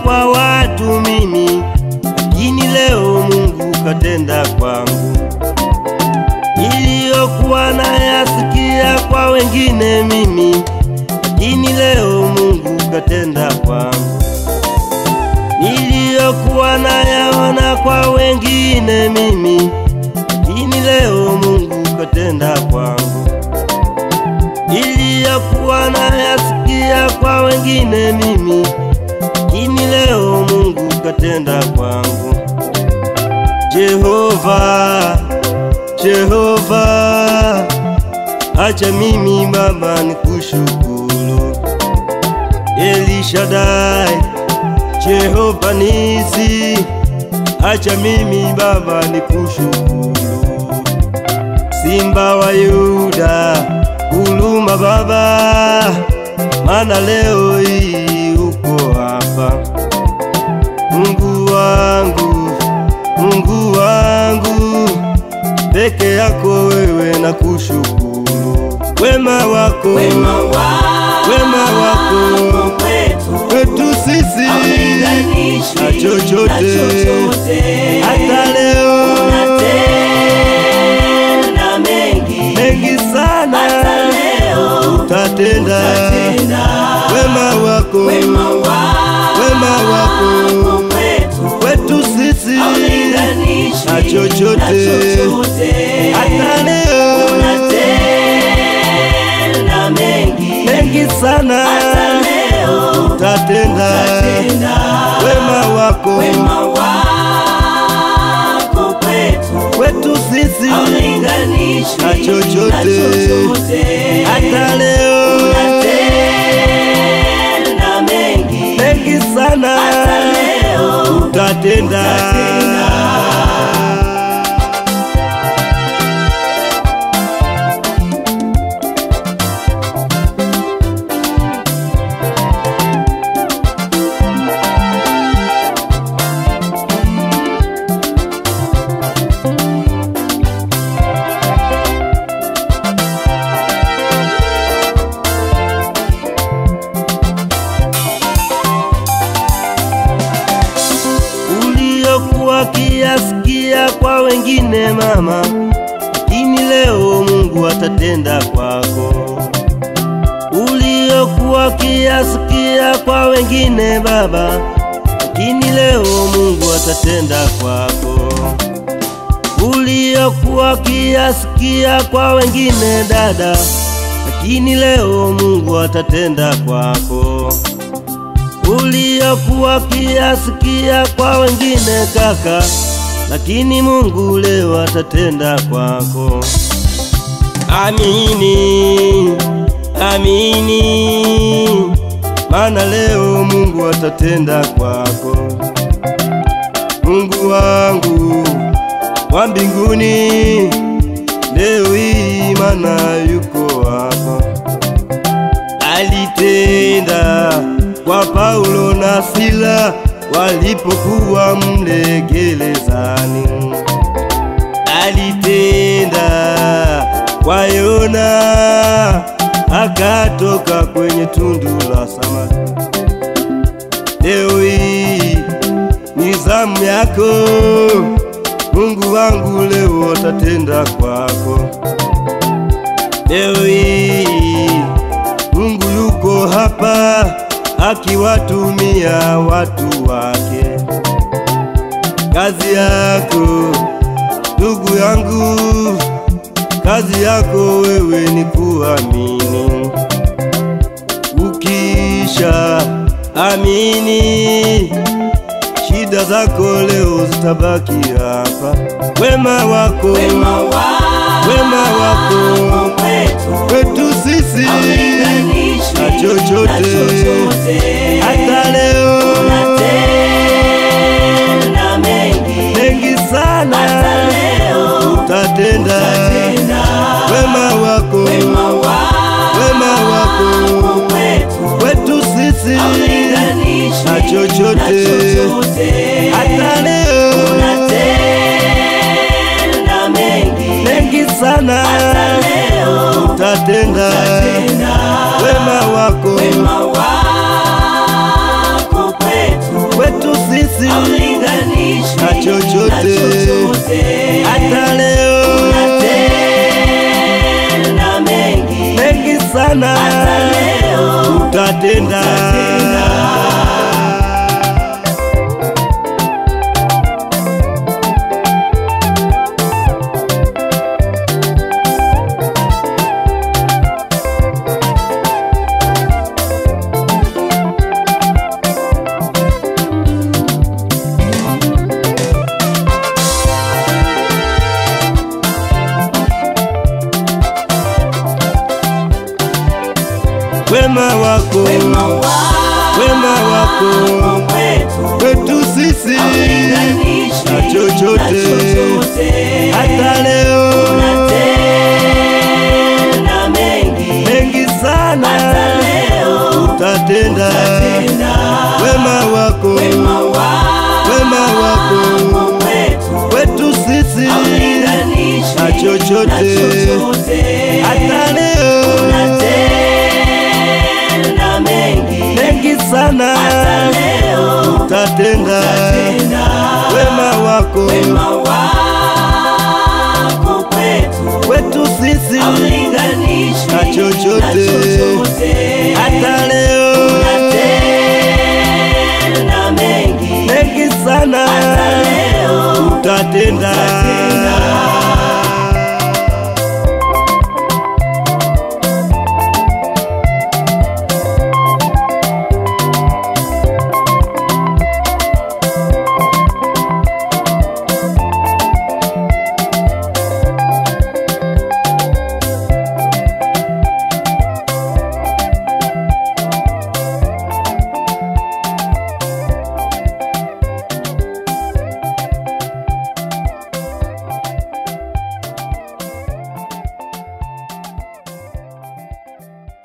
Kwa watu mimi, lakini leo Mungu katenda kwangu. Niliyokuwa nayasikia kwa wengine mimi, lakini leo Mungu katenda kwangu. Niliyokuwa nayaona kwa wengine mimi, lakini leo Mungu katenda kwangu. Niliyokuwa nayasikia kwa wengine mimi, lakini leo Mungu katenda kwangu. Jehova, Jehova, acha mimi Baba nikushukuru. Elishadai, Jehova Nisi, acha mimi Baba nikushukuru. Simba wa Yuda, huruma Baba, maana leo hii uko hapa. Mungu wangu, Mungu wangu, peke yako wewe nakushukuru. Wema wako, wema wako kwetu sisi na chochote, hata leo unatenda mengi sana, utatenda. Wema wako kwetu sisi na chochote, hata leo unatenda mengi sana, utatenda. Wema wako kwetu sisi na chochote, hata leo unatenda mengi sana, utatenda. Kiasikia kwa wengine mama, lakini leo Mungu atatenda kwako. Uliokuwa kiasikia kwa wengine baba, lakini leo Mungu atatenda kwako. Uliokuwa kiasikia kwa wengine dada, lakini leo Mungu atatenda kwako. Uliokuwa kiasikia kwa wengine kaka, lakini Mungu leo atatenda kwako. Amini, amini, maana leo Mungu atatenda kwako. Mungu wangu wa mbinguni, leo hii maana yuko hapa. Alitenda kwa Paulo na Sila walipokuwa mle gerezani. Alitenda kwa Yona akatoka kwenye tundu la samaki. Leo hii ni zamu yako, Mungu wangu leo atatenda kwako. Leo hii Mungu yuko hapa akiwatumia watu wake. Kazi yako ndugu yangu, kazi yako wewe ni kuamini. Ukisha amini, shida zako leo zitabaki hapa. Wema wako kwetu sisi na chochote, hata leo unatenda na chochote. Hata leo unatenda mengi sana, utatenda wema wako kwetu sisi na chochote. Hata leo unatenda mengi sana, utatenda. Wema wako kwetu sisi na chochote. Hata leo unatenda mengi sana, utatenda wema wako kwetu sisi na chochote. Hata leo mengi sana, utatenda wema wako kwetu sisi na chochote. Hata leo mengi sana, utatenda.